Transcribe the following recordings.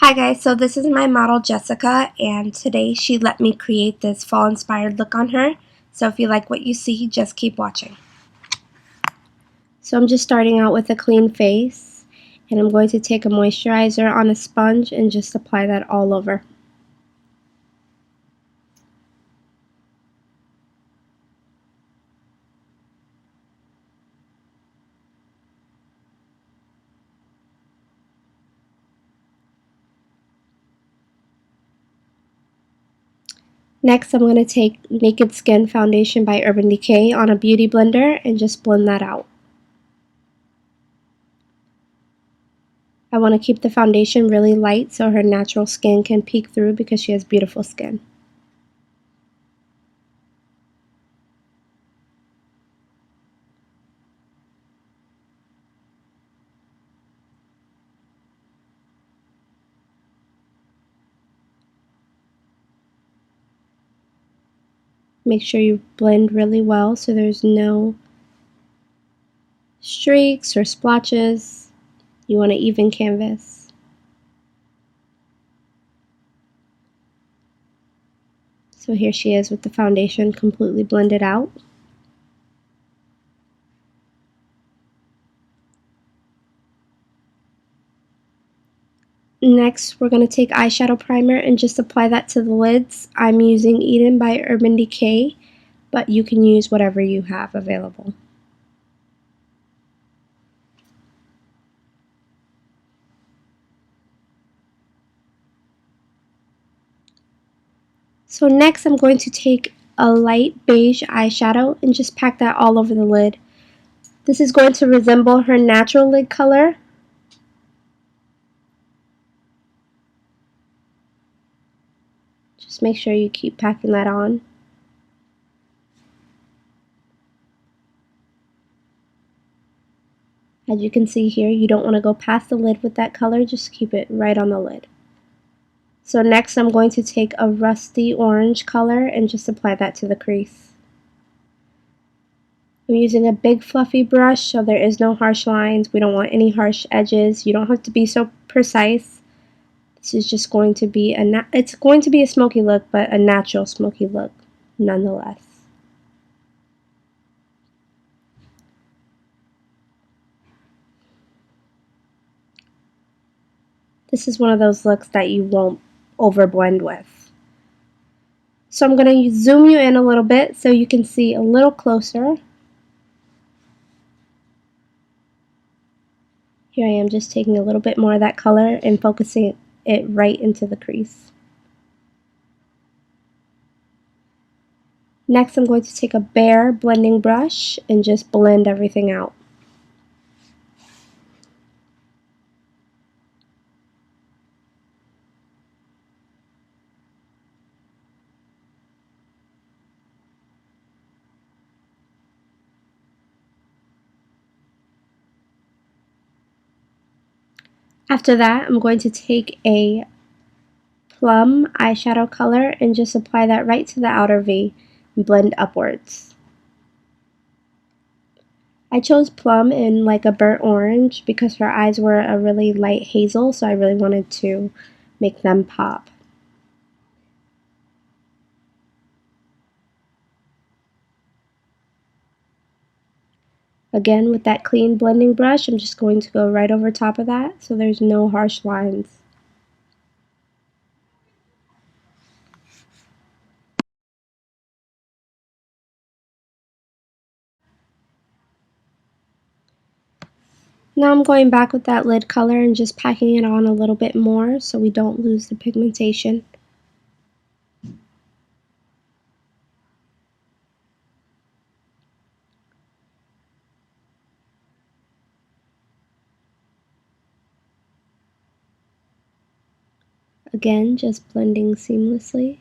Hi guys, so this is my model Jessica, and today she let me create this fall inspired look on her. So if you like what you see, just keep watching. So I'm just starting out with a clean face, and I'm going to take a moisturizer on a sponge and just apply that all over. Next, I'm going to take Naked Skin Foundation by Urban Decay on a beauty blender and just blend that out. I want to keep the foundation really light so her natural skin can peek through because she has beautiful skin. Make sure you blend really well so there's no streaks or splotches. You want an even canvas. So here she is with the foundation completely blended out. Next, we're going to take eyeshadow primer and just apply that to the lids. I'm using Eden by Urban Decay, but you can use whatever you have available. So next I'm going to take a light beige eyeshadow and just pack that all over the lid. This is going to resemble her natural lid color. Just make sure you keep packing that on. As you can see here, you don't want to go past the lid with that color, just keep it right on the lid. So next I'm going to take a rusty orange color and just apply that to the crease. I'm using a big fluffy brush so there is no harsh lines. We don't want any harsh edges. You don't have to be so precise. This is just going to be it's going to be a smoky look, but a natural smoky look nonetheless. This is one of those looks that you won't overblend with. So I'm going to zoom you in a little bit so you can see a little closer. Here I am just taking a little bit more of that color and focusing it right into the crease. Next I'm going to take a bare blending brush and just blend everything out. After that, I'm going to take a plum eyeshadow color and just apply that right to the outer V and blend upwards. I chose plum in like a burnt orange because her eyes were a really light hazel, so I really wanted to make them pop. Again, with that clean blending brush, I'm just going to go right over top of that so there's no harsh lines. Now I'm going back with that lid color and just packing it on a little bit more so we don't lose the pigmentation. Again, just blending seamlessly.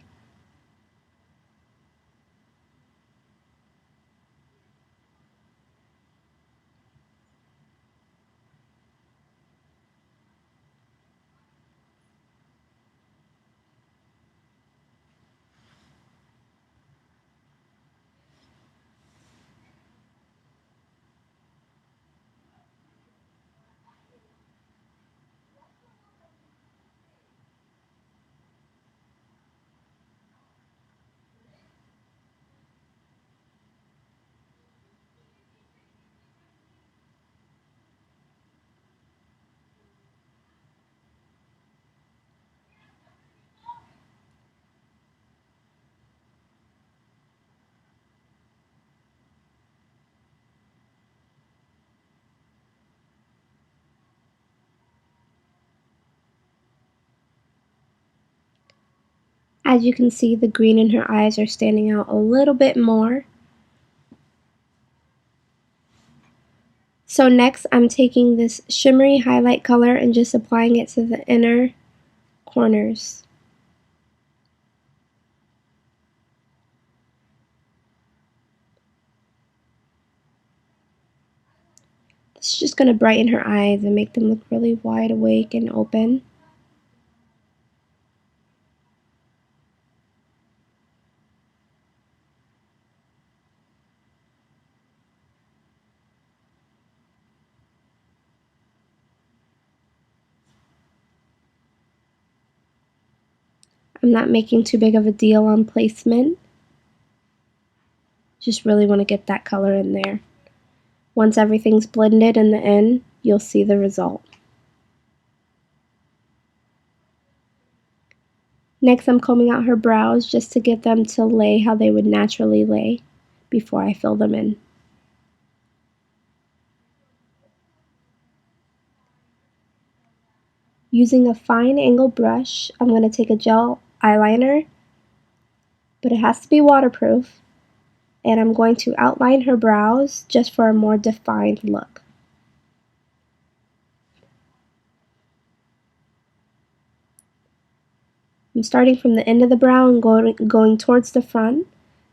As you can see, the green in her eyes are standing out a little bit more. So next, I'm taking this shimmery highlight color and just applying it to the inner corners. This is just going to brighten her eyes and make them look really wide awake and open. I'm not making too big of a deal on placement. Just really want to get that color in there. Once everything's blended in the end, you'll see the result. Next, I'm combing out her brows just to get them to lay how they would naturally lay before I fill them in. Using a fine angle brush, I'm going to take a gel eyeliner, but it has to be waterproof, and I'm going to outline her brows just for a more defined look. I'm starting from the end of the brow and going towards the front,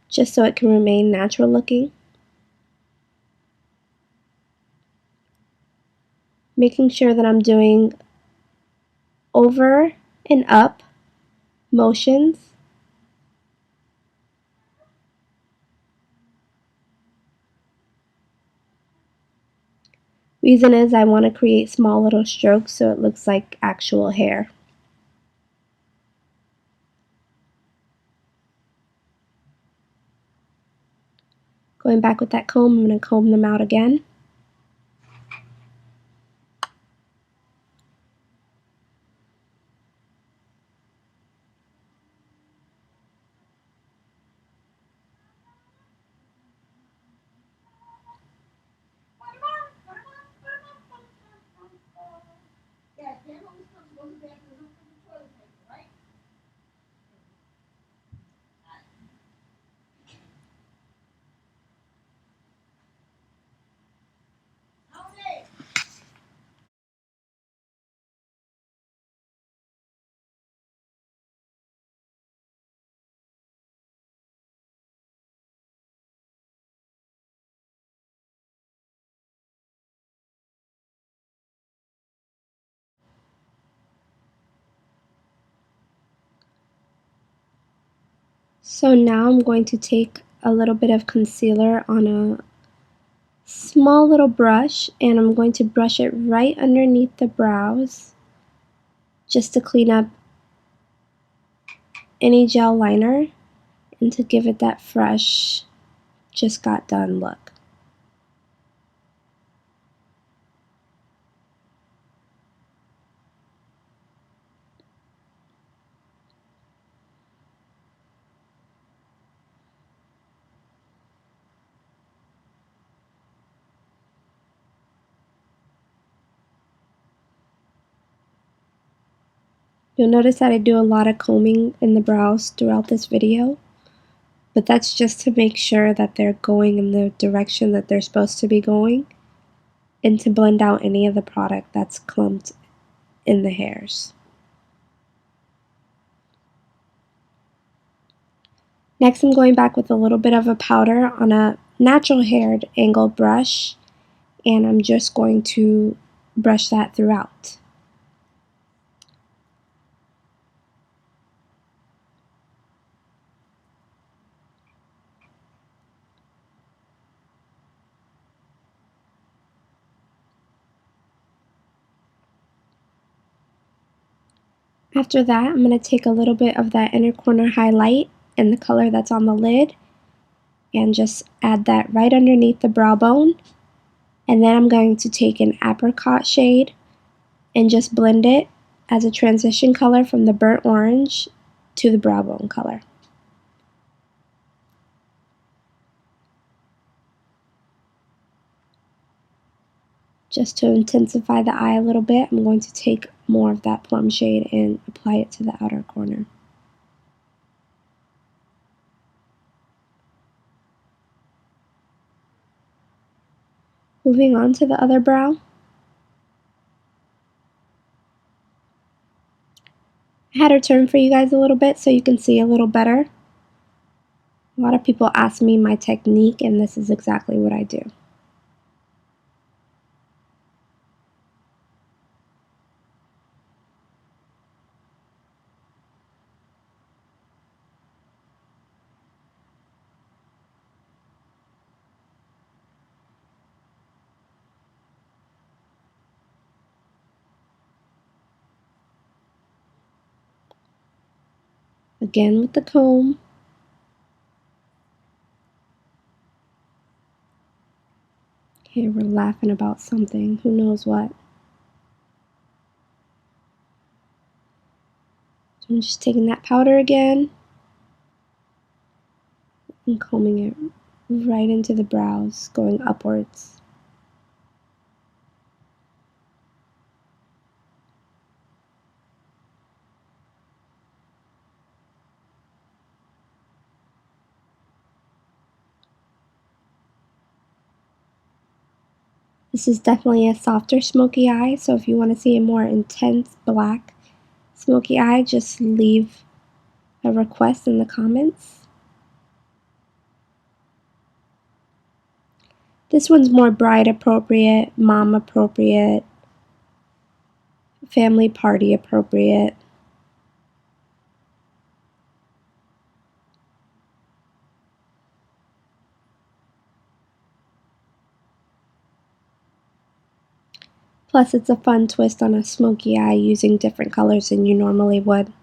just so it can remain natural looking. Making sure that I'm doing over and up motions. Reason is I want to create small little strokes so it looks like actual hair. Going back with that comb, I'm going to comb them out again. So now I'm going to take a little bit of concealer on a small little brush, and I'm going to brush it right underneath the brows just to clean up any gel liner and to give it that fresh, just got done look. You'll notice that I do a lot of combing in the brows throughout this video, but that's just to make sure that they're going in the direction that they're supposed to be going and to blend out any of the product that's clumped in the hairs. Next, I'm going back with a little bit of a powder on a natural haired angled brush, and I'm just going to brush that throughout. After that, I'm going to take a little bit of that inner corner highlight and the color that's on the lid and just add that right underneath the brow bone. And then I'm going to take an apricot shade and just blend it as a transition color from the burnt orange to the brow bone color. Just to intensify the eye a little bit, I'm going to take more of that plum shade and apply it to the outer corner. Moving on to the other brow. I had her turn for you guys a little bit so you can see a little better. A lot of people ask me my technique, and this is exactly what I do. Again with the comb. Okay, we're laughing about something. Who knows what? So I'm just taking that powder again and combing it right into the brows, going upwards. This is definitely a softer smoky eye, so if you want to see a more intense black smoky eye, just leave a request in the comments. This one's more bride appropriate, mom appropriate, family party appropriate. Plus, it's a fun twist on a smoky eye using different colors than you normally would.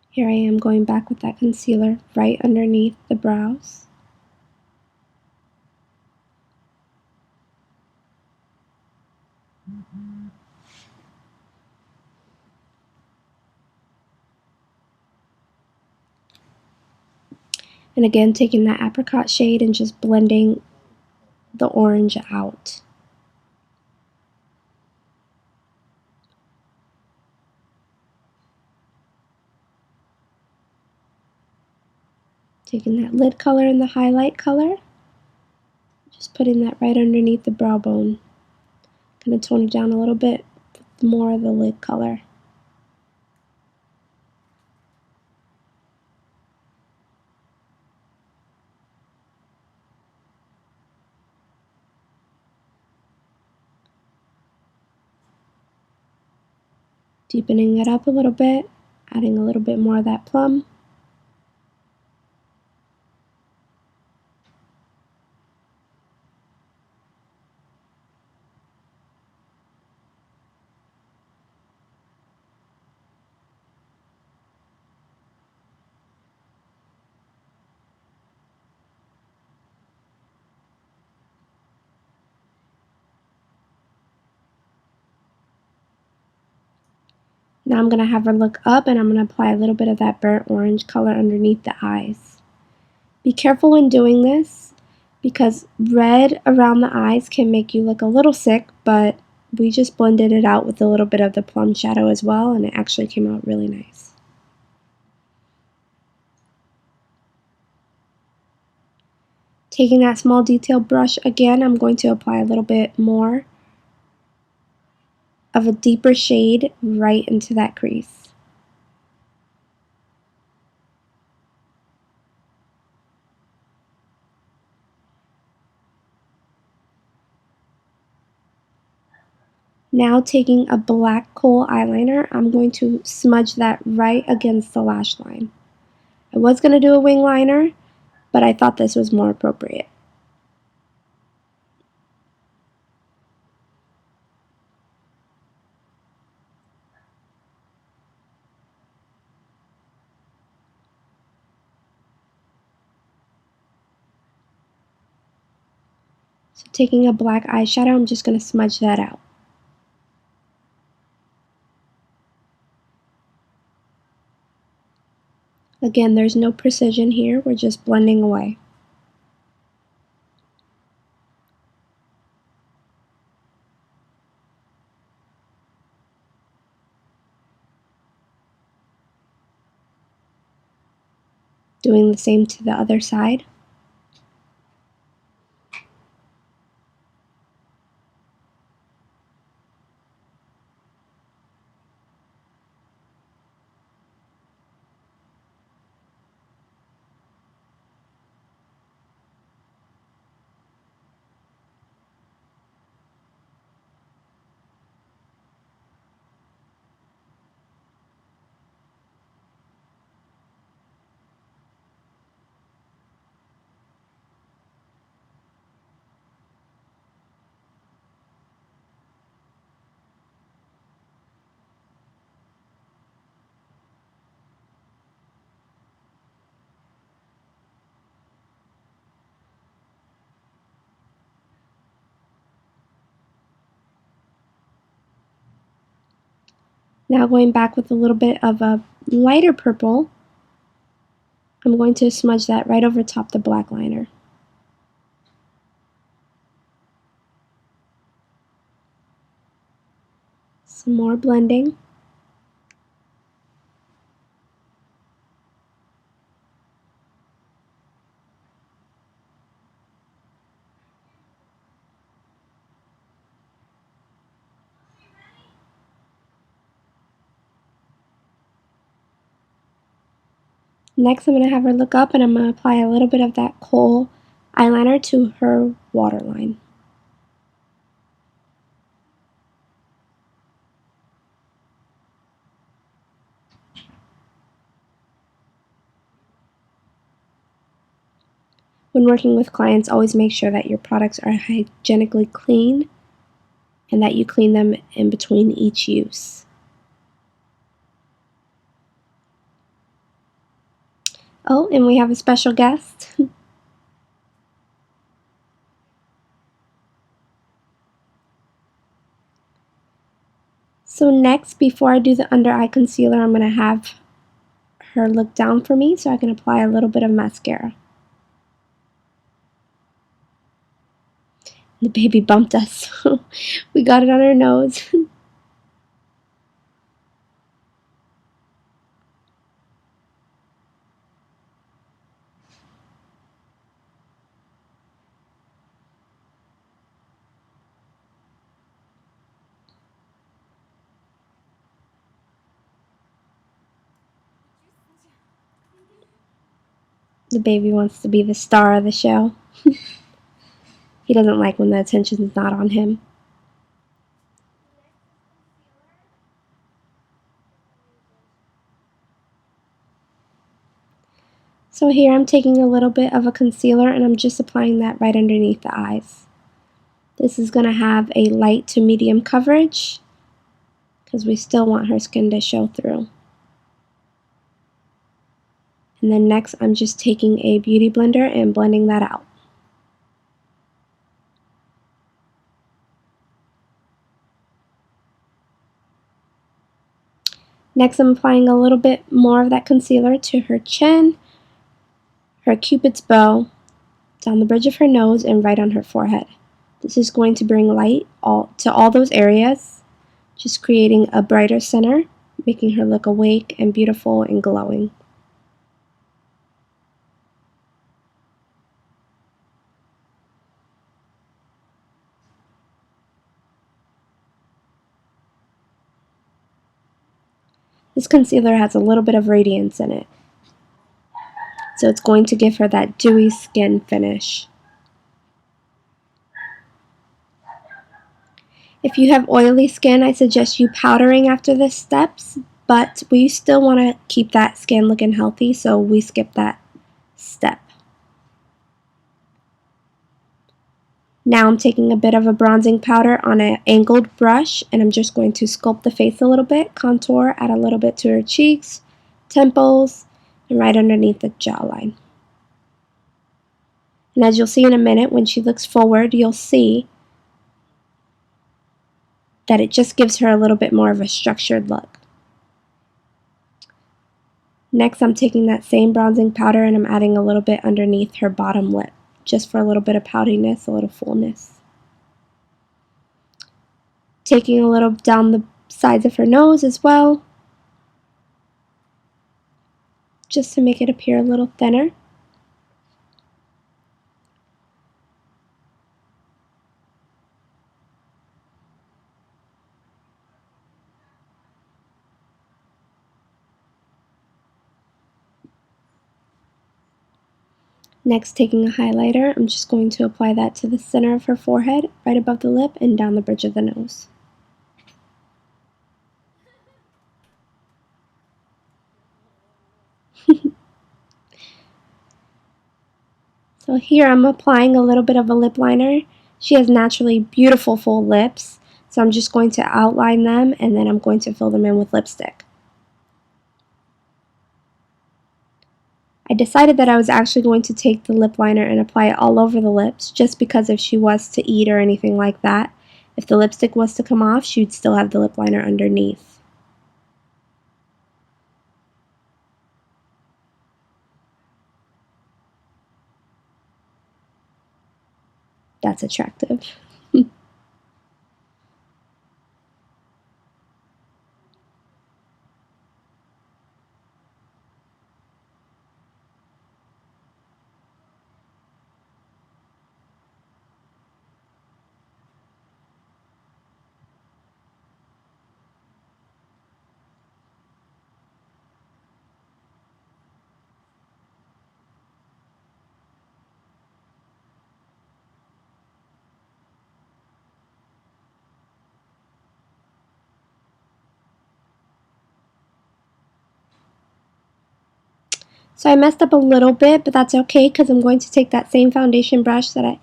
Here I am going back with that concealer right underneath the brows. And again, taking that apricot shade and just blending the orange out. Taking that lid color and the highlight color, just putting that right underneath the brow bone. Going to tone it down a little bit with more of the lid color. Deepening it up a little bit, adding a little bit more of that plum. Now I'm going to have her look up and I'm going to apply a little bit of that burnt orange color underneath the eyes. Be careful when doing this because red around the eyes can make you look a little sick, but we just blended it out with a little bit of the plum shadow as well, and it actually came out really nice. Taking that small detail brush again, I'm going to apply a little bit more of a deeper shade right into that crease. Now taking a black khol eyeliner, I'm going to smudge that right against the lash line. I was going to do a wing liner, but I thought this was more appropriate. So taking a black eyeshadow, I'm just going to smudge that out. Again, there's no precision here, we're just blending away. Doing the same to the other side. Now going back with a little bit of a lighter purple, I'm going to smudge that right over top the black liner. Some more blending. Next, I'm going to have her look up and I'm going to apply a little bit of that khol eyeliner to her waterline. When working with clients, always make sure that your products are hygienically clean and that you clean them in between each use. Oh, and we have a special guest. So next, before I do the under eye concealer, I'm going to have her look down for me so I can apply a little bit of mascara. The baby bumped us. We got it on her nose. The baby wants to be the star of the show. He doesn't like when the attention is not on him. So here I'm taking a little bit of a concealer and I'm just applying that right underneath the eyes. This is going to have a light to medium coverage because we still want her skin to show through. And then next I'm just taking a beauty blender and blending that out. Next I'm applying a little bit more of that concealer to her chin, her cupid's bow, down the bridge of her nose, and right on her forehead. This is going to bring light to all those areas, just creating a brighter center, making her look awake and beautiful and glowing. This concealer has a little bit of radiance in it, so it's going to give her that dewy skin finish. If you have oily skin, I suggest you powdering after the steps, but we still want to keep that skin looking healthy, so we skip that step. Now I'm taking a bit of a bronzing powder on an angled brush, and I'm just going to sculpt the face a little bit, contour, add a little bit to her cheeks, temples, and right underneath the jawline. And as you'll see in a minute, when she looks forward, you'll see that it just gives her a little bit more of a structured look. Next, I'm taking that same bronzing powder and I'm adding a little bit underneath her bottom lip, just for a little bit of poutiness, a little fullness. Taking a little down the sides of her nose as well. just to make it appear a little thinner. Next, taking a highlighter, I'm just going to apply that to the center of her forehead, right above the lip, and down the bridge of the nose. So here I'm applying a little bit of a lip liner. She has naturally beautiful full lips, so I'm just going to outline them and then I'm going to fill them in with lipstick. I decided that I was actually going to take the lip liner and apply it all over the lips, just because if she was to eat or anything like that, if the lipstick was to come off, she would still have the lip liner underneath. That's attractive. So I messed up a little bit, but that's okay because I'm going to take that same foundation brush that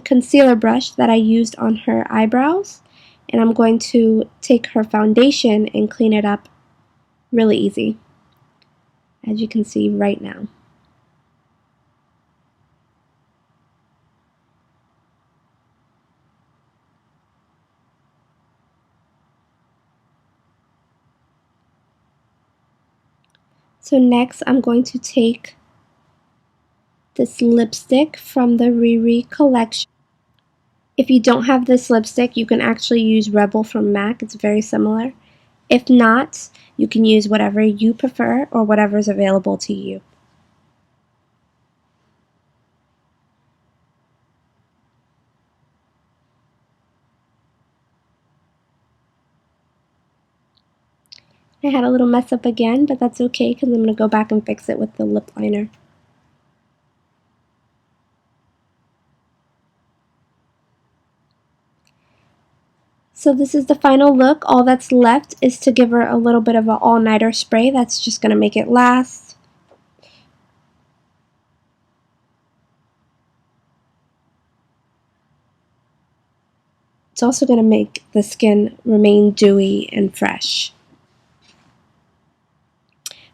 concealer brush that I used on her eyebrows, and I'm going to take her foundation and clean it up really easy, as you can see right now. So next I'm going to take this lipstick from the Ririwoo collection. If you don't have this lipstick, you can actually use Rebel from MAC. It's very similar. If not, you can use whatever you prefer or whatever is available to you. I had a little mess up again, but that's okay because I'm going to go back and fix it with the lip liner. So this is the final look. All that's left is to give her a little bit of an all-nighter spray. That's just going to make it last. It's also going to make the skin remain dewy and fresh.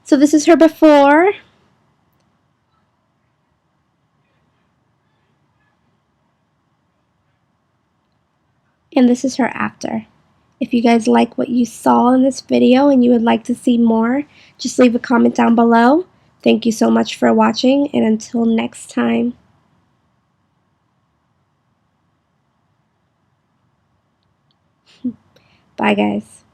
So this is her before. And this is her after. If you guys like what you saw in this video and you would like to see more, just leave a comment down below. Thank you so much for watching, and until next time. Bye guys.